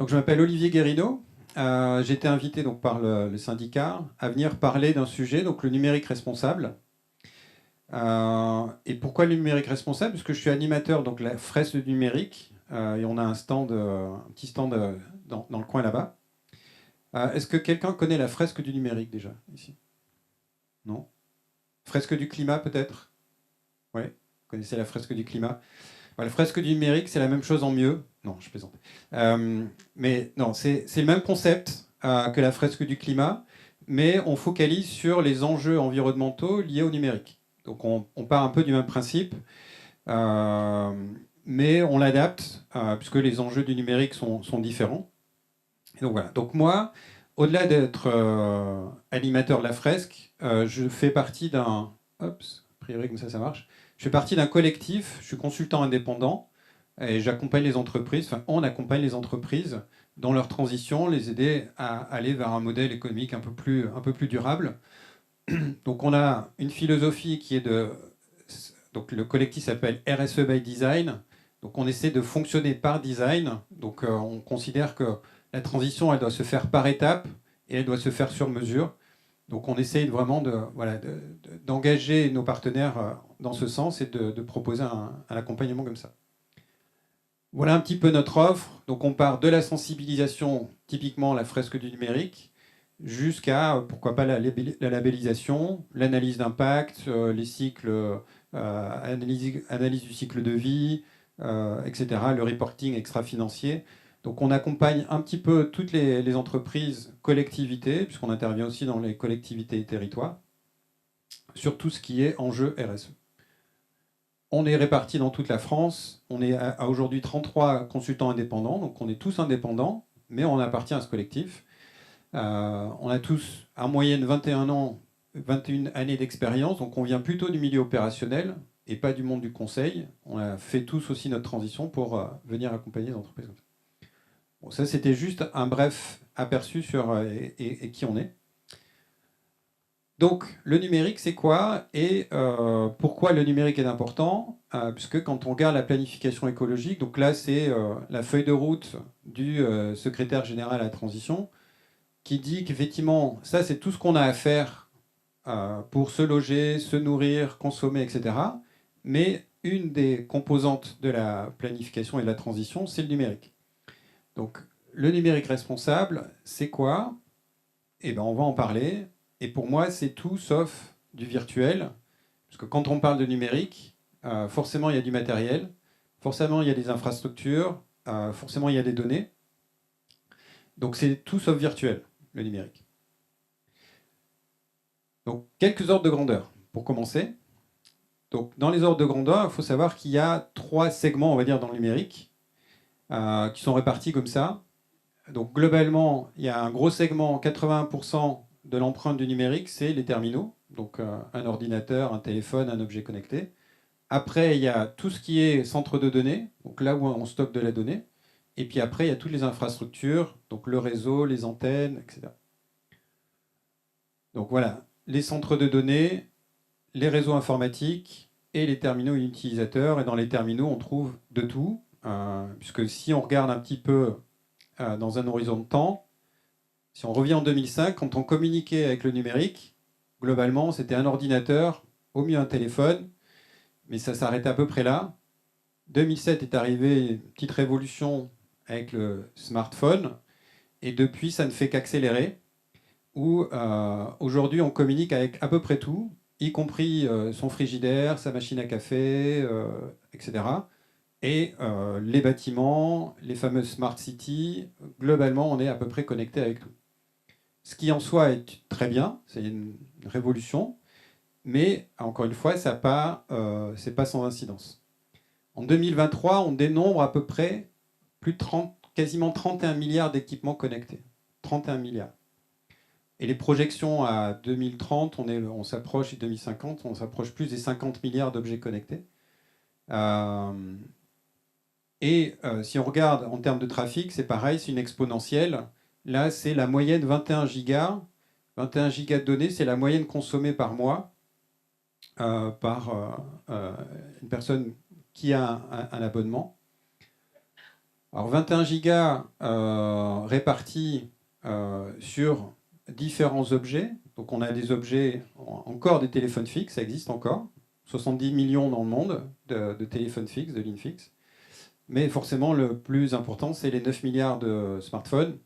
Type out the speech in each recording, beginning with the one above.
Donc, je m'appelle Olivier Guérineau. J'ai été invité donc, par le syndicat à venir parler d'un sujet, donc le numérique responsable. Et pourquoi le numérique responsable? Parce que je suis animateur donc la fresque du numérique et on a un petit stand dans le coin là-bas. Est-ce que quelqu'un connaît la fresque du numérique déjà ici? Non? Fresque du climat peut-être? Oui, vous connaissez la fresque du climat. La fresque du numérique, c'est la même chose en mieux. Non, je plaisante. Mais non, c'est le même concept que la fresque du climat, mais on focalise sur les enjeux environnementaux liés au numérique. Donc on part un peu du même principe, mais on l'adapte, puisque les enjeux du numérique sont différents. Et donc voilà. Donc moi, au-delà d'être animateur de la fresque, je fais partie d'un... Oups, a priori comme ça marche. Je fais partie d'un collectif, je suis consultant indépendant, et j'accompagne les entreprises, enfin on accompagne les entreprises dans leur transition, les aider à aller vers un modèle économique un peu plus durable. Donc on a une philosophie qui est de... Donc le collectif s'appelle RSE by Design. Donc on essaie de fonctionner par design. Donc on considère que la transition, elle doit se faire par étapes et elle doit se faire sur mesure. Donc on essaye vraiment d'engager nos partenaires dans ce sens et de proposer un accompagnement comme ça. Voilà un petit peu notre offre. Donc on part de la sensibilisation, typiquement la fresque du numérique, jusqu'à, pourquoi pas, la labellisation, l'analyse d'impact, les cycles, analyse du cycle de vie, etc., le reporting extra-financier. Donc on accompagne un petit peu toutes les entreprises, collectivités, puisqu'on intervient aussi dans les collectivités et territoires, sur tout ce qui est enjeu RSE. On est répartis dans toute la France. On est à aujourd'hui 33 consultants indépendants. Donc on est tous indépendants, mais on appartient à ce collectif. On a tous en moyenne 21 ans, 21 années d'expérience. Donc on vient plutôt du milieu opérationnel et pas du monde du conseil. On a fait tous aussi notre transition pour venir accompagner les entreprises comme ça. Bon, ça, c'était juste un bref aperçu sur et qui on est. Donc, le numérique, c'est quoi et pourquoi le numérique est important? Puisque quand on regarde la planification écologique, donc là, c'est la feuille de route du secrétaire général à la transition, qui dit qu'effectivement, ça, c'est tout ce qu'on a à faire pour se loger, se nourrir, consommer, etc. Mais une des composantes de la planification et de la transition, c'est le numérique. Donc, le numérique responsable, c'est quoi? Eh bien, on va en parler. Et pour moi, c'est tout sauf du virtuel. Parce que quand on parle de numérique, forcément, il y a du matériel, forcément, il y a des infrastructures, forcément, il y a des données. Donc, c'est tout sauf virtuel, le numérique. Donc, quelques ordres de grandeur, pour commencer. Donc, dans les ordres de grandeur, il faut savoir qu'il y a 3 segments, on va dire, dans le numérique, qui sont répartis comme ça. Donc, globalement, il y a un gros segment, 80% de l'empreinte du numérique, c'est les terminaux. Donc, un ordinateur, un téléphone, un objet connecté. Après, il y a tout ce qui est centre de données, donc là où on stocke de la donnée. Et puis après, il y a toutes les infrastructures, donc le réseau, les antennes, etc. Donc voilà, les centres de données, les réseaux informatiques et les terminaux utilisateurs. Et dans les terminaux, on trouve de tout, puisque si on regarde un petit peu dans un horizon de temps, si on revient en 2005, quand on communiquait avec le numérique, globalement, c'était un ordinateur, au mieux un téléphone, mais ça s'arrêtait à peu près là. 2007 est arrivé une petite révolution avec le smartphone, et depuis, ça ne fait qu'accélérer, où aujourd'hui, on communique avec à peu près tout, y compris son frigidaire, sa machine à café, etc. Et les bâtiments, les fameuses smart cities, globalement, on est à peu près connecté avec tout. Ce qui en soi est très bien, c'est une révolution, mais encore une fois, c'est pas sans incidence. En 2023, on dénombre à peu près plus de 30, quasiment 31 milliards d'équipements connectés. 31 milliards. Et les projections à 2030, on s'approche, et 2050, on s'approche plus des 50 milliards d'objets connectés. Si on regarde en termes de trafic, c'est pareil, c'est une exponentielle. Là, c'est la moyenne 21 gigas. 21 gigas de données, c'est la moyenne consommée par mois par une personne qui a un abonnement. Alors 21 gigas répartis sur différents objets. Donc on a des objets, encore des téléphones fixes, ça existe encore. 70 millions dans le monde de téléphones fixes, de lignes fixes. Mais forcément, le plus important, c'est les 9 milliards de smartphones.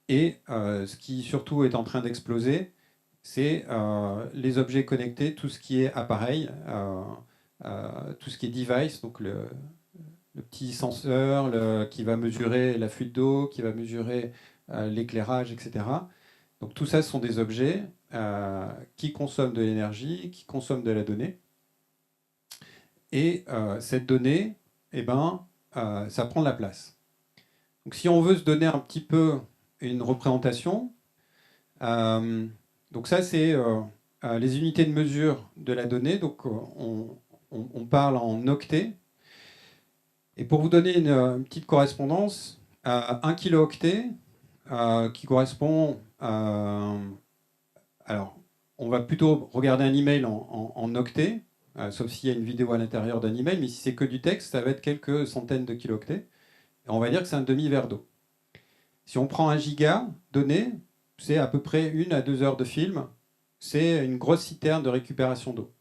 Et ce qui surtout est en train d'exploser, c'est les objets connectés, tout ce qui est appareil, tout ce qui est device, donc le petit senseur qui va mesurer la fuite d'eau, qui va mesurer l'éclairage, etc. Donc tout ça, ce sont des objets qui consomment de l'énergie, qui consomment de la donnée. Et cette donnée, eh ben, ça prend de la place. Donc si on veut se donner un petit peu une représentation, donc ça c'est les unités de mesure de la donnée. Donc on parle en octets. Et pour vous donner une petite correspondance, 1 kilooctet qui correspond alors, on va plutôt regarder un email en octets, sauf s'il y a une vidéo à l'intérieur d'un email, mais si c'est que du texte, ça va être quelques centaines de kilooctets. Et on va dire que c'est un demi-verre d'eau. Si on prend 1 giga donné, c'est à peu près 1 à 2 heures de film. C'est une grosse citerne de récupération d'eau.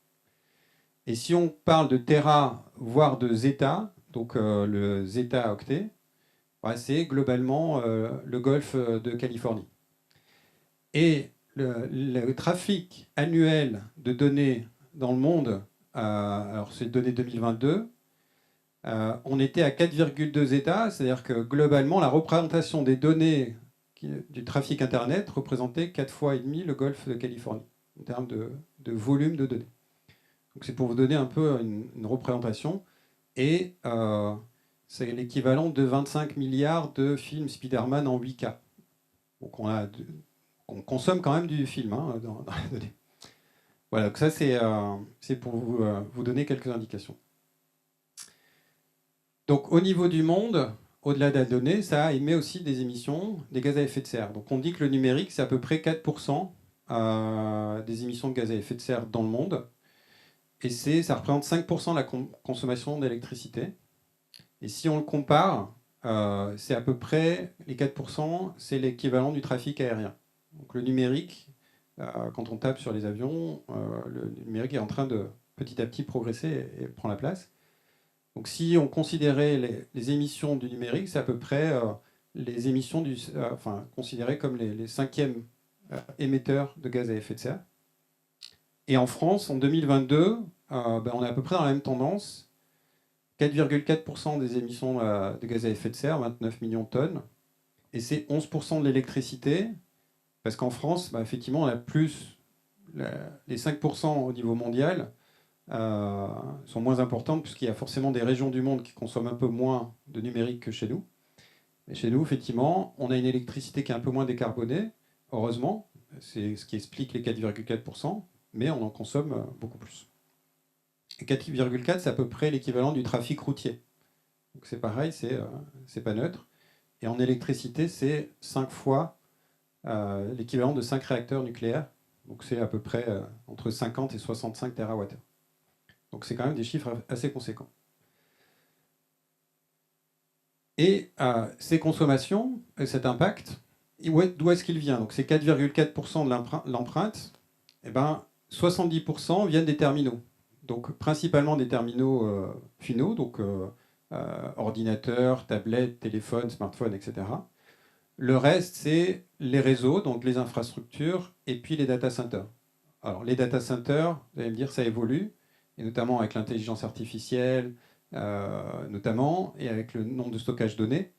Et si on parle de téra, voire de zeta, donc le zeta octet, c'est globalement le golfe de Californie. Et le trafic annuel de données dans le monde, alors c'est données 2022, on était à 4,2 zeta, c'est-à-dire que globalement, la représentation des données du trafic Internet représentait 4 fois et demi le golfe de Californie, en termes de volume de données. Donc c'est pour vous donner un peu une représentation. Et c'est l'équivalent de 25 milliards de films Spider-Man en 8K. Donc on consomme quand même du film dans la donnée. Voilà, donc ça c'est pour vous donner quelques indications. Donc au niveau du monde, au-delà de la donnée, ça émet aussi des émissions, des gaz à effet de serre. Donc on dit que le numérique, c'est à peu près 4% des émissions de gaz à effet de serre dans le monde. Et ça représente 5% de la consommation d'électricité. Et si on le compare, c'est à peu près, les 4%, c'est l'équivalent du trafic aérien. Donc le numérique, quand on tape sur les avions, le numérique est en train de petit à petit progresser et prend la place. Donc si on considérait les émissions du numérique, c'est à peu près les émissions considérées comme les cinquièmes émetteurs de gaz à effet de serre. Et en France, en 2022, on est à peu près dans la même tendance. 4,4% des émissions de gaz à effet de serre, 29 millions de tonnes. Et c'est 11% de l'électricité, parce qu'en France, effectivement, on a plus les 5% au niveau mondial sont moins importantes, puisqu'il y a forcément des régions du monde qui consomment un peu moins de numérique que chez nous. Et chez nous, effectivement, on a une électricité qui est un peu moins décarbonée, heureusement, c'est ce qui explique les 4,4%, mais on en consomme beaucoup plus. Et 4,4, c'est à peu près l'équivalent du trafic routier. Donc c'est pareil, c'est pas neutre. Et en électricité, c'est 5 fois l'équivalent de 5 réacteurs nucléaires. Donc c'est à peu près entre 50 et 65 TWh. Donc c'est quand même des chiffres assez conséquents. Et ces consommations, cet impact, d'où est-ce qu'il vient? Donc c'est 4,4% de l'empreinte. Eh ben, 70% viennent des terminaux. Donc principalement des terminaux finaux, donc ordinateurs, tablettes, téléphones, smartphones, etc. Le reste, c'est les réseaux, donc les infrastructures, et puis les data centers. Alors les data centers, vous allez me dire, ça évolue, et notamment avec l'intelligence artificielle, notamment, et avec le nombre de stockage données,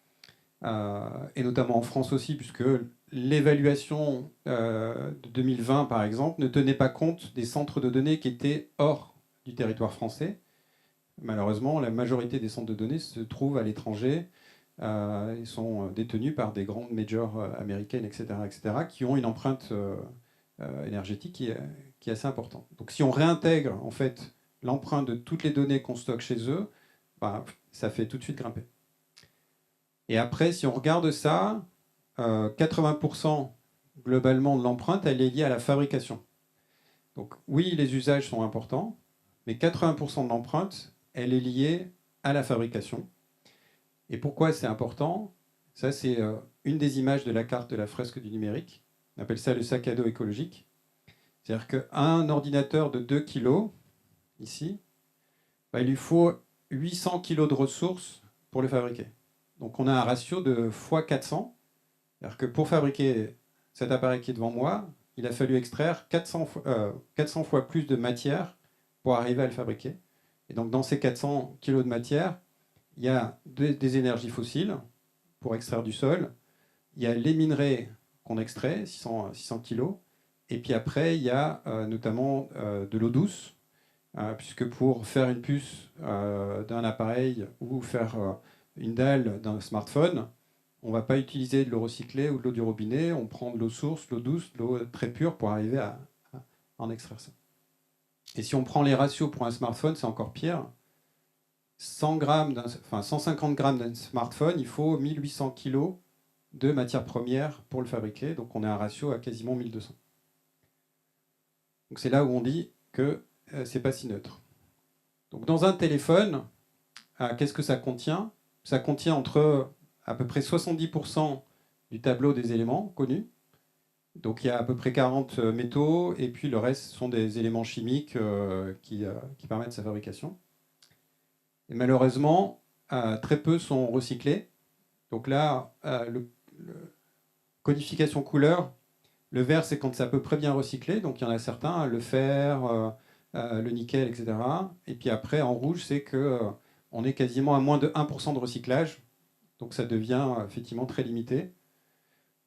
et notamment en France aussi, puisque l'évaluation de 2020, par exemple, ne tenait pas compte des centres de données qui étaient hors du territoire français. Malheureusement, la majorité des centres de données se trouvent à l'étranger. Ils sont détenus par des grandes majors américaines, etc., etc., qui ont une empreinte énergétique qui est assez importante. Donc si on réintègre en fait l'empreinte de toutes les données qu'on stocke chez eux, ça fait tout de suite grimper. Et après, si on regarde ça, 80% globalement de l'empreinte, elle est liée à la fabrication. Donc oui, les usages sont importants, mais 80% de l'empreinte, elle est liée à la fabrication. Et pourquoi c'est important? Ça, c'est une des images de la carte de la fresque du numérique. On appelle ça le sac à dos écologique. C'est-à-dire qu'un ordinateur de 2 kg, ici, il lui faut 800 kg de ressources pour le fabriquer. Donc on a un ratio de x 400. C'est-à-dire que pour fabriquer cet appareil qui est devant moi, il a fallu extraire 400 fois plus de matière pour arriver à le fabriquer. Et donc dans ces 400 kg de matière, il y a des énergies fossiles pour extraire du sol, il y a les minerais qu'on extrait, 600 kg, et puis après, il y a notamment de l'eau douce, puisque pour faire une puce d'un appareil ou faire une dalle d'un smartphone, on ne va pas utiliser de l'eau recyclée ou de l'eau du robinet, on prend de l'eau source, l'eau douce, de l'eau très pure pour arriver à en extraire ça. Et si on prend les ratios pour un smartphone, c'est encore pire. 150 grammes d'un smartphone, il faut 1800 kg de matières premières pour le fabriquer, donc on a un ratio à quasiment 1200. Donc c'est là où on dit que c'est pas si neutre. Donc dans un téléphone, qu'est-ce que ça contient? Ça contient entre à peu près 70% du tableau des éléments connus. Donc il y a à peu près 40 métaux, et puis le reste sont des éléments chimiques qui permettent sa fabrication. Et malheureusement, très peu sont recyclés. Donc là, codification couleur, le vert, c'est quand c'est à peu près bien recyclé. Donc il y en a certains, le fer, le nickel, etc. Et puis après, en rouge, c'est qu'on est quasiment à moins de 1% de recyclage. Donc ça devient effectivement très limité.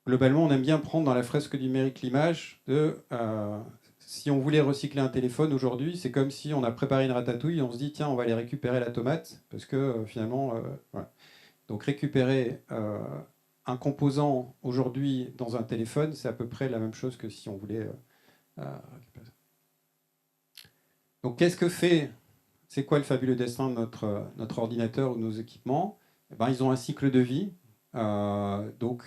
Globalement, on aime bien prendre dans la fresque numérique l'image de si on voulait recycler un téléphone aujourd'hui, c'est comme si on a préparé une ratatouille et on se dit tiens, on va aller récupérer la tomate parce que finalement, voilà. Donc récupérer un composant aujourd'hui dans un téléphone, c'est à peu près la même chose que si on voulait récupérer ça. Donc qu'est-ce que fait, c'est quoi le fabuleux destin de notre ordinateur ou de nos équipements? Eh ben, ils ont un cycle de vie. Donc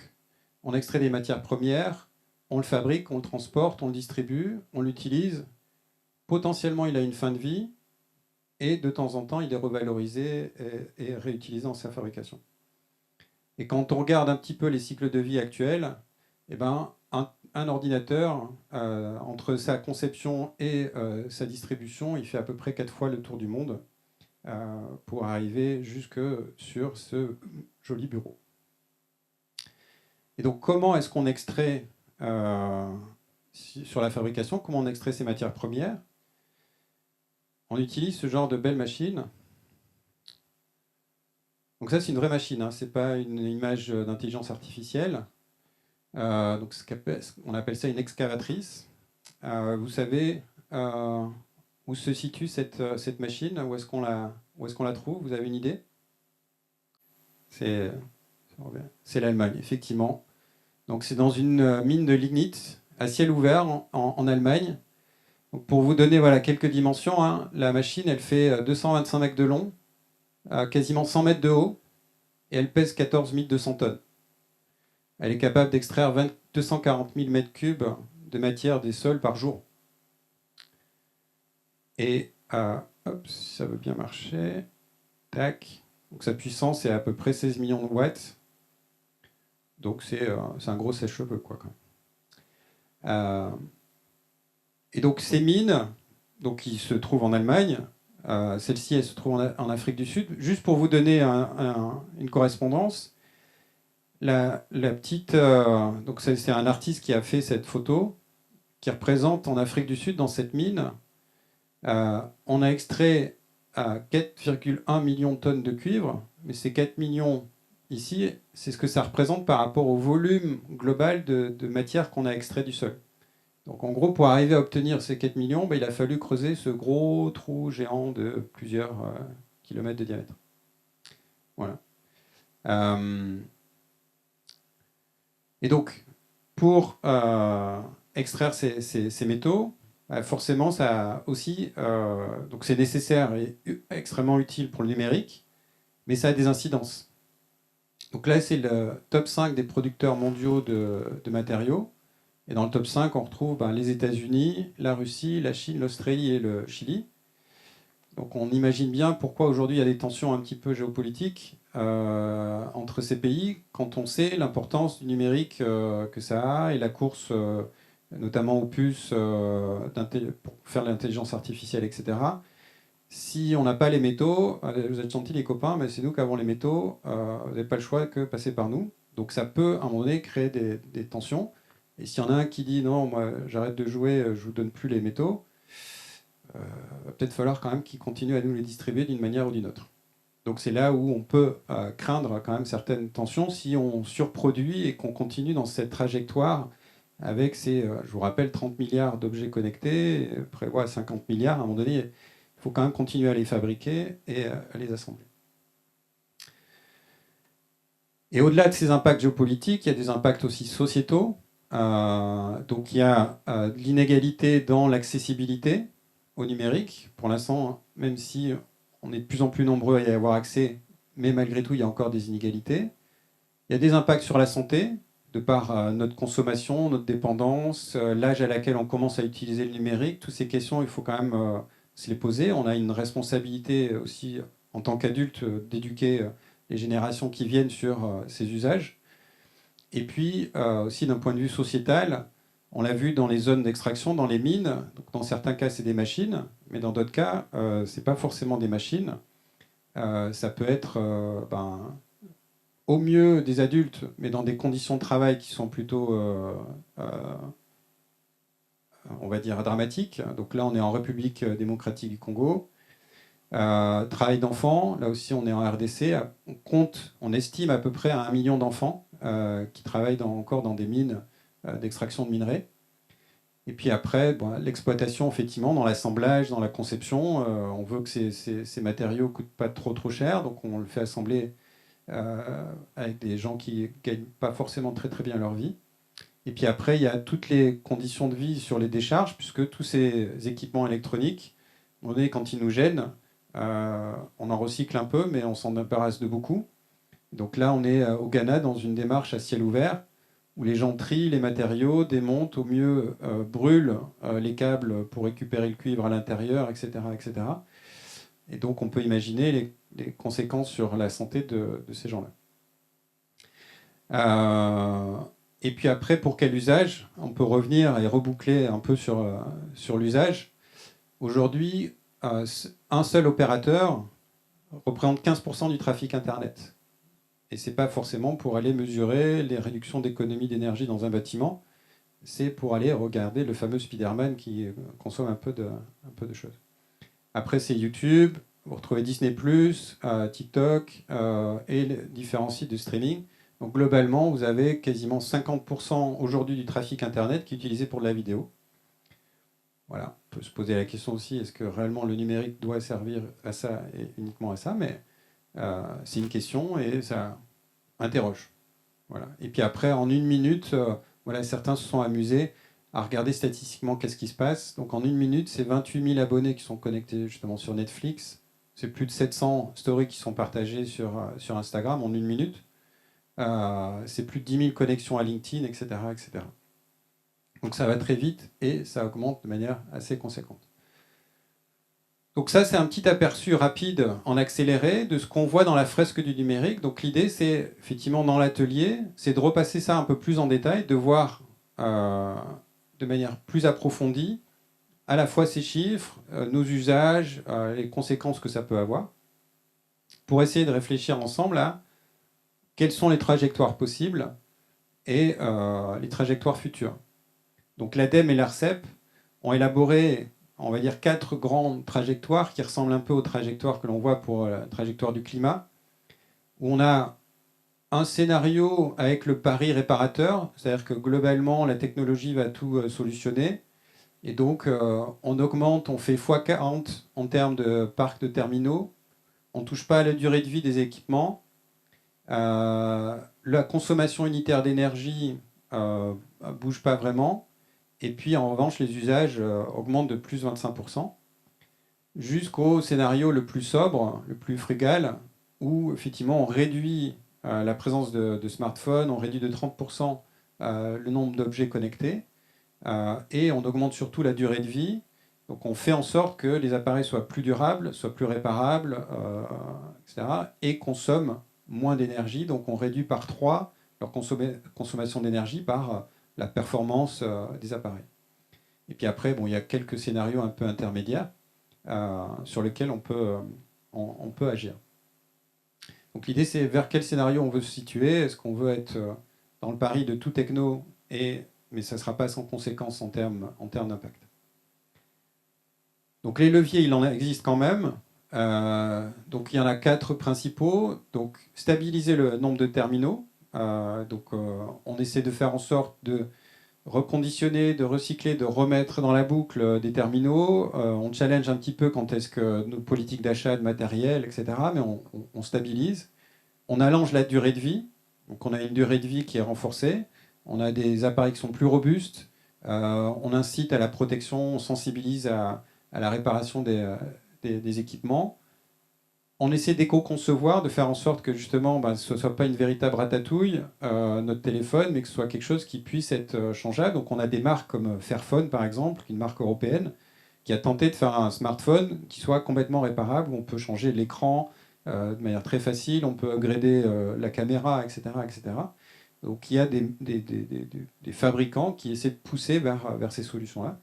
on extrait des matières premières, on le fabrique, on le transporte, on le distribue, on l'utilise. Potentiellement, il a une fin de vie et de temps en temps, il est revalorisé et réutilisé dans sa fabrication. Et quand on regarde un petit peu les cycles de vie actuels, eh ben, un ordinateur, entre sa conception et sa distribution, il fait à peu près 4 fois le tour du monde pour arriver jusque sur ce joli bureau. Et donc, comment est-ce qu'on extrait, sur la fabrication, comment on extrait ces matières premières? On utilise ce genre de belles machines. Donc ça, c'est une vraie machine, hein, ce n'est pas une image d'intelligence artificielle. Donc on appelle ça une excavatrice. Vous savez où se situe cette machine? Où est-ce qu'on la trouve? Vous avez une idée? C'est l'Allemagne, effectivement. Donc c'est dans une mine de lignite à ciel ouvert en Allemagne. Donc pour vous donner voilà, quelques dimensions, hein, la machine elle fait 225 mètres de long, quasiment 100 mètres de haut, et elle pèse 14 200 tonnes. Elle est capable d'extraire 240 000 mètres cubes de matière des sols par jour. Et hop, si ça veut bien marcher, tac. Donc sa puissance est à peu près 16 millions de watts. Donc c'est un gros sèche-cheveux, quoi. Et donc ces mines, donc, qui se trouvent en Allemagne, celle-ci elle se trouve en Afrique du Sud. Juste pour vous donner une correspondance, la petite, donc c'est un artiste qui a fait cette photo, qui représente en Afrique du Sud, dans cette mine, on a extrait 4,1 millions de tonnes de cuivre, mais ces 4 millions ici, c'est ce que ça représente par rapport au volume global de matière qu'on a extrait du sol. Donc en gros, pour arriver à obtenir ces 4 millions, il a fallu creuser ce gros trou géant de plusieurs kilomètres de diamètre. Voilà. Et donc, pour extraire ces métaux, forcément, ça aussi, donc c'est nécessaire et extrêmement utile pour le numérique, mais ça a des incidences. Donc là, c'est le top 5 des producteurs mondiaux de matériaux. Et dans le top 5, on retrouve les États-Unis, la Russie, la Chine, l'Australie et le Chili. Donc on imagine bien pourquoi aujourd'hui il y a des tensions un petit peu géopolitiques entre ces pays, quand on sait l'importance du numérique que ça a et la course, notamment aux puces, pour faire de l'intelligence artificielle, etc. Si on n'a pas les métaux, vous êtes gentils les copains, mais c'est nous qui avons les métaux, vous n'avez pas le choix que passer par nous. Donc ça peut, à un moment donné, créer des tensions. Et s'il y en a un qui dit non, moi j'arrête de jouer, je vous donne plus les métaux, va peut-être falloir quand même qu'ils continuent à nous les distribuer d'une manière ou d'une autre. Donc c'est là où on peut craindre quand même certaines tensions si on surproduit et qu'on continue dans cette trajectoire avec ces, je vous rappelle, 30 milliards d'objets connectés, prévoit 50 milliards, à un moment donné, il faut quand même continuer à les fabriquer et à les assembler. Et au-delà de ces impacts géopolitiques, il y a des impacts aussi sociétaux. Donc il y a de l'inégalité dans l'accessibilité au numérique. Pour l'instant, même si on est de plus en plus nombreux à y avoir accès, mais malgré tout, il y a encore des inégalités. Il y a des impacts sur la santé, de par notre consommation, notre dépendance, l'âge à laquelle on commence à utiliser le numérique. Toutes ces questions, il faut quand même se les poser. On a une responsabilité aussi, en tant qu'adulte, d'éduquer les générations qui viennent sur ces usages. Et puis, aussi d'un point de vue sociétal, on l'a vu dans les zones d'extraction, dans les mines. Donc, dans certains cas, c'est des machines, mais dans d'autres cas, ce n'est pas forcément des machines. Ça peut être au mieux des adultes, mais dans des conditions de travail qui sont plutôt, on va dire, dramatiques. Donc là, on est en République démocratique du Congo. Travail d'enfants, là aussi, on est en RDC. On estime à peu près à 1 million d'enfants qui travaillent encore dans des mines d'extraction de minerais. Et puis après, l'exploitation, effectivement, dans l'assemblage, dans la conception, on veut que ces matériaux ne coûtent pas trop cher, donc on le fait assembler avec des gens qui ne gagnent pas forcément très bien leur vie. Et puis après, il y a toutes les conditions de vie sur les décharges, puisque tous ces équipements électroniques, quand ils nous gênent, on en recycle un peu, mais on s'en débarrasse de beaucoup. Donc là, on est au Ghana dans une démarche à ciel ouvert, où les gens trient les matériaux, démontent, au mieux brûlent les câbles pour récupérer le cuivre à l'intérieur, etc., etc. Et donc on peut imaginer les conséquences sur la santé de ces gens-là. Et puis après, pour quel usage? On peut revenir et reboucler un peu sur l'usage. Aujourd'hui, un seul opérateur représente 15% du trafic Internet. Et ce n'est pas forcément pour aller mesurer les réductions d'économie d'énergie dans un bâtiment, c'est pour aller regarder le fameux Spider-Man qui consomme un peu de choses. Après, c'est YouTube, vous retrouvez Disney+, TikTok et les différents sites de streaming. Donc globalement, vous avez quasiment 50% aujourd'hui du trafic Internet qui est utilisé pour de la vidéo. Voilà, on peut se poser la question aussi, est-ce que réellement le numérique doit servir à ça et uniquement à ça? Mais c'est une question et ça interroge. Voilà. Et puis après, en 1 minute, voilà, certains se sont amusés à regarder statistiquement qu'est-ce qui se passe. Donc en 1 minute, c'est 28 000 abonnés qui sont connectés justement sur Netflix. C'est plus de 700 stories qui sont partagées sur Instagram en 1 minute. C'est plus de 10 000 connexions à LinkedIn, etc., etc. Donc ça va très vite et ça augmente de manière assez conséquente. Donc ça, c'est un petit aperçu rapide en accéléré de ce qu'on voit dans la fresque du numérique. Donc l'idée, c'est effectivement dans l'atelier, c'est de repasser ça un peu plus en détail, de voir de manière plus approfondie à la fois ces chiffres, nos usages, les conséquences que ça peut avoir, pour essayer de réfléchir ensemble à quelles sont les trajectoires possibles et les trajectoires futures. Donc l'ADEME et l'ARCEP ont élaboré, on va dire, 4 grandes trajectoires qui ressemblent un peu aux trajectoires que l'on voit pour la trajectoire du climat, où on a un scénario avec le pari réparateur, c'est-à-dire que globalement, la technologie va tout solutionner, et donc on augmente, on fait x40 en termes de parc de terminaux, on ne touche pas à la durée de vie des équipements, la consommation unitaire d'énergie ne bouge pas vraiment, et puis en revanche, les usages augmentent de plus 25%, jusqu'au scénario le plus sobre, le plus frugal, où effectivement on réduit la présence de smartphones, on réduit de 30% le nombre d'objets connectés, et on augmente surtout la durée de vie, Donc on fait en sorte que les appareils soient plus durables, soient plus réparables, etc., et consomment moins d'énergie. Donc on réduit par 3 leur consommation d'énergie par la performance des appareils. Et puis après, bon, il y a quelques scénarios un peu intermédiaires sur lesquels on peut agir. Donc l'idée, c'est vers quel scénario on veut se situer. Est-ce qu'on veut être dans le pari de tout techno, mais ça ne sera pas sans conséquence en termes d'impact. Donc les leviers, il en existe quand même. Donc il y en a 4 principaux. Donc stabiliser le nombre de terminaux. On essaie de faire en sorte de reconditionner, de recycler, de remettre dans la boucle des terminaux. On challenge un petit peu quand est-ce que nos politiques d'achat de matériel, etc. Mais on stabilise. On allonge la durée de vie. Donc on a une durée de vie qui est renforcée. On a des appareils qui sont plus robustes. On incite à la protection, on sensibilise à la réparation des équipements. On essaie d'éco-concevoir, de faire en sorte que justement ce ne soit pas une véritable ratatouille, notre téléphone, mais que ce soit quelque chose qui puisse être changeable. Donc on a des marques comme Fairphone par exemple, une marque européenne, qui a tenté de faire un smartphone qui soit complètement réparable, où on peut changer l'écran de manière très facile, on peut upgrader la caméra, etc., etc. Donc il y a des fabricants qui essaient de pousser vers ces solutions-là.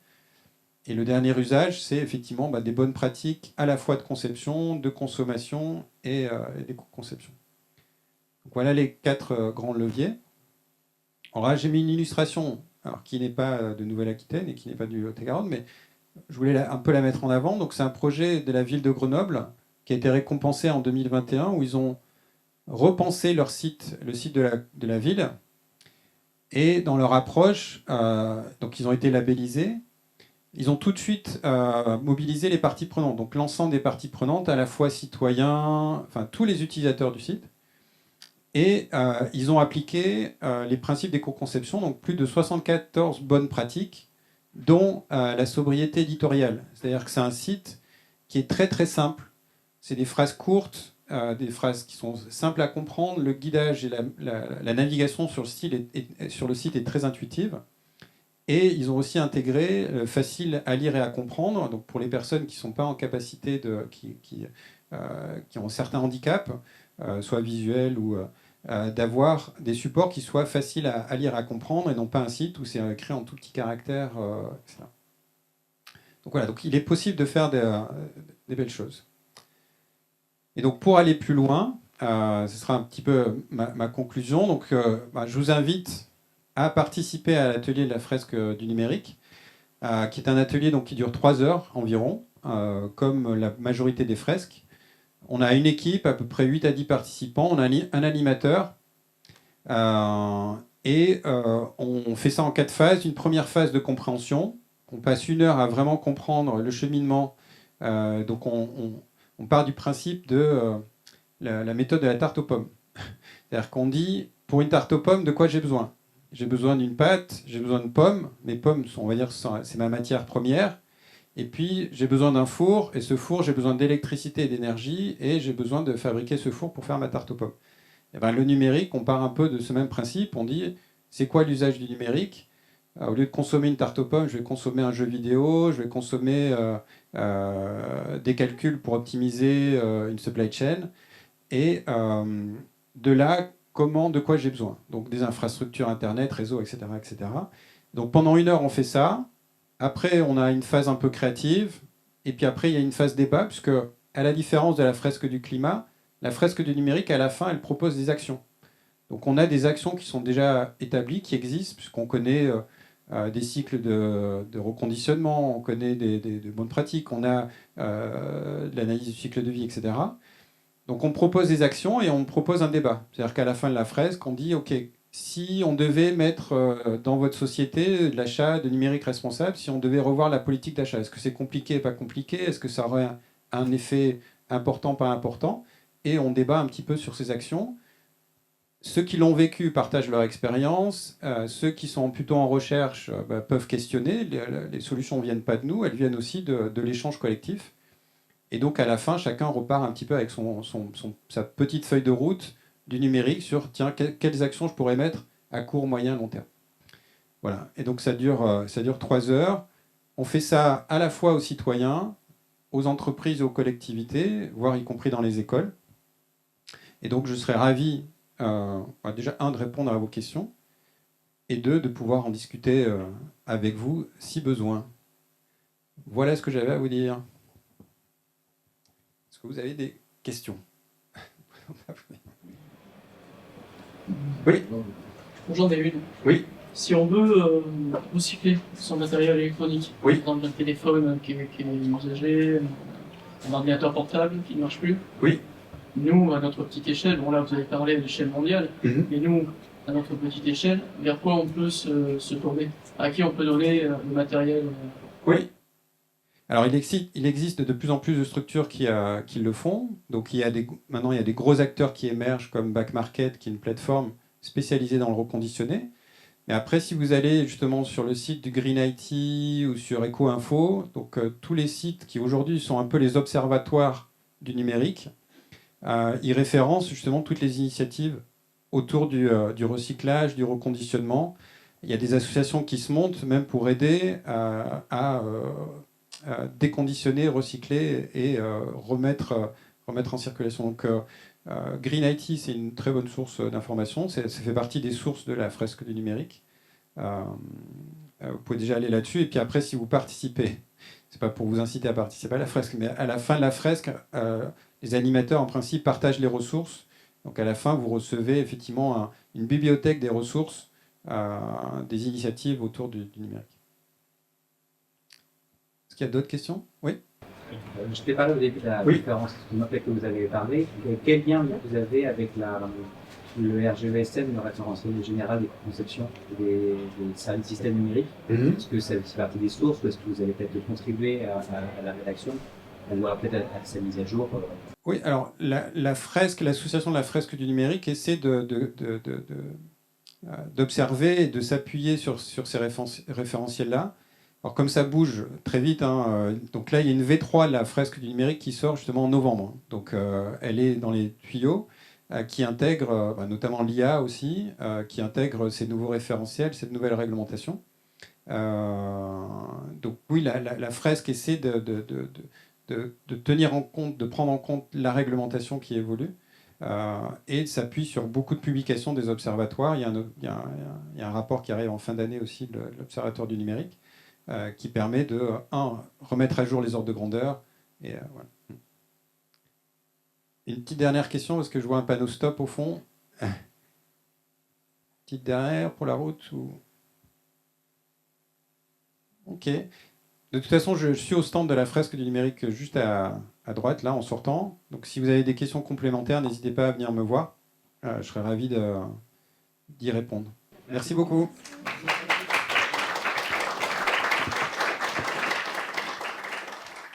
Et le dernier usage, c'est effectivement des bonnes pratiques à la fois de conception, de consommation et d'éco-conception. Donc voilà les 4 grands leviers. Alors là, j'ai mis une illustration qui n'est pas de Nouvelle-Aquitaine et qui n'est pas du Lot-et-Garonne, mais je voulais un peu la mettre en avant. Donc c'est un projet de la ville de Grenoble qui a été récompensé en 2021, où ils ont repensé leur site, le site de la ville. Et dans leur approche, donc ils ont été labellisés. Ils ont tout de suite mobilisé les parties prenantes, donc l'ensemble des parties prenantes, à la fois citoyens, enfin tous les utilisateurs du site. Et ils ont appliqué les principes d'éco-conception, donc plus de 74 bonnes pratiques, dont la sobriété éditoriale. C'est-à-dire que c'est un site qui est très très simple. C'est des phrases courtes, des phrases qui sont simples à comprendre. Le guidage et la navigation sur le site est très intuitive. Et ils ont aussi intégré facile à lire et à comprendre. Donc pour les personnes qui ne sont pas en capacité, qui ont certains handicaps, soit visuels ou d'avoir des supports qui soient faciles à lire et à comprendre, et non pas un site où c'est écrit en tout petits caractères, etc. Donc voilà, donc il est possible de faire des belles choses. Et donc pour aller plus loin, ce sera un petit peu ma conclusion. Donc je vous invite à participer à l'atelier de la fresque du numérique, qui est un atelier donc, qui dure 3 heures environ, comme la majorité des fresques. On a une équipe, à peu près 8 à 10 participants, on a un animateur, et on fait ça en 4 phases. Une première phase de compréhension, on passe 1 heure à vraiment comprendre le cheminement. Donc on part du principe de la méthode de la tarte aux pommes. C'est-à-dire qu'on dit, pour une tarte aux pommes, de quoi j'ai besoin ? J'ai besoin d'une pâte, j'ai besoin de pommes. Mes pommes, on va dire, c'est ma matière première. Et puis, j'ai besoin d'un four. Et ce four, j'ai besoin d'électricité et d'énergie. Et j'ai besoin de fabriquer ce four pour faire ma tarte aux pommes. Et ben, le numérique, on part un peu de ce même principe. On dit, c'est quoi l'usage du numérique ? Au lieu de consommer une tarte aux pommes, je vais consommer un jeu vidéo. Je vais consommer des calculs pour optimiser une supply chain. Et de là, de quoi j'ai besoin. Donc des infrastructures Internet, réseau, etc., etc. Donc pendant 1 heure, on fait ça. Après, on a une phase un peu créative. Et puis après, il y a une phase débat, puisque à la différence de la fresque du climat, la fresque du numérique, à la fin, elle propose des actions. Donc on a des actions qui sont déjà établies, qui existent, puisqu'on connaît des cycles de reconditionnement, on connaît des bonnes pratiques, on a de l'analyse du cycle de vie, etc. Donc on propose des actions et on propose un débat. C'est-à-dire qu'à la fin de la fresque, on dit, OK, si on devait mettre dans votre société de l'achat de numérique responsable, si on devait revoir la politique d'achat, est-ce que c'est compliqué, pas compliqué ? Est-ce que ça aurait un effet important, pas important ? Et on débat un petit peu sur ces actions. Ceux qui l'ont vécu partagent leur expérience. Ceux qui sont plutôt en recherche peuvent questionner. Les solutions ne viennent pas de nous, elles viennent aussi de l'échange collectif. Et donc, à la fin, chacun repart un petit peu avec sa petite feuille de route du numérique sur, tiens, quelles actions je pourrais mettre à court, moyen, long terme. Voilà. Et donc, ça dure 3 heures. On fait ça à la fois aux citoyens, aux entreprises, aux collectivités, voire y compris dans les écoles. Et donc, je serais ravi, déjà, un, de répondre à vos questions, et deux, de pouvoir en discuter avec vous si besoin. Voilà ce que j'avais à vous dire. Est-ce que vous avez des questions? Oui. J'en ai une. Oui. Si on veut recycler son matériel électronique, Oui. par exemple un téléphone qui est usagé, un ordinateur portable qui ne marche plus, Oui. nous, à notre petite échelle, bon là vous avez parlé à l'échelle mondiale, mais nous, à notre petite échelle, vers quoi on peut se tourner? À qui on peut donner le matériel Oui. Alors, il existe de plus en plus de structures qui le font. Donc, maintenant, il y a des gros acteurs qui émergent comme Back Market, qui est une plateforme spécialisée dans le reconditionné. Mais après, si vous allez justement sur le site du Green IT ou sur EcoInfo, donc tous les sites qui aujourd'hui sont un peu les observatoires du numérique, ils référencent justement toutes les initiatives autour du recyclage, du reconditionnement. Il y a des associations qui se montent même pour aider à déconditionner, recycler et remettre en circulation. Donc, Green IT, c'est une très bonne source d'information. Ça fait partie des sources de la fresque du numérique. Vous pouvez déjà aller là-dessus. Et puis après, si vous participez, c'est pas pour vous inciter à participer à la fresque, mais à la fin de la fresque, les animateurs, en principe, partagent les ressources. Donc à la fin, vous recevez effectivement une bibliothèque des ressources, des initiatives autour du numérique. Est-ce qu'il y a d'autres questions? Oui. Je t'ai parlé au début de la conférence que vous avez parlé. Quel lien vous avez avec le RGESN, le référentiel général des conceptions des services systèmes numériques? Est-ce que ça fait partie des sources ou est-ce que vous allez peut-être contribuer à la rédaction ou peut-être à sa mise à jour? Oui, alors la fresque, l'association de la fresque du numérique essaie d'observer et de s'appuyer sur ces référentiels-là. Alors comme ça bouge très vite, donc là il y a une V3 de la fresque du numérique qui sort justement en novembre. Donc elle est dans les tuyaux, qui intègre notamment l'IA aussi, qui intègre ces nouveaux référentiels, cette nouvelle réglementation. Donc oui, la fresque essaie de tenir en compte, de prendre en compte la réglementation qui évolue, et s'appuie sur beaucoup de publications des observatoires. Il y a un rapport qui arrive en fin d'année aussi de l'Observatoire du numérique, qui permet de, remettre à jour les ordres de grandeur. Et, voilà. Une petite dernière question, parce que je vois un panneau stop au fond. Petite dernière pour la route ou... Ok. De toute façon, je suis au stand de la fresque du numérique juste à droite, là, en sortant. Donc si vous avez des questions complémentaires, n'hésitez pas à venir me voir. Je serai ravi d'y répondre. Merci beaucoup.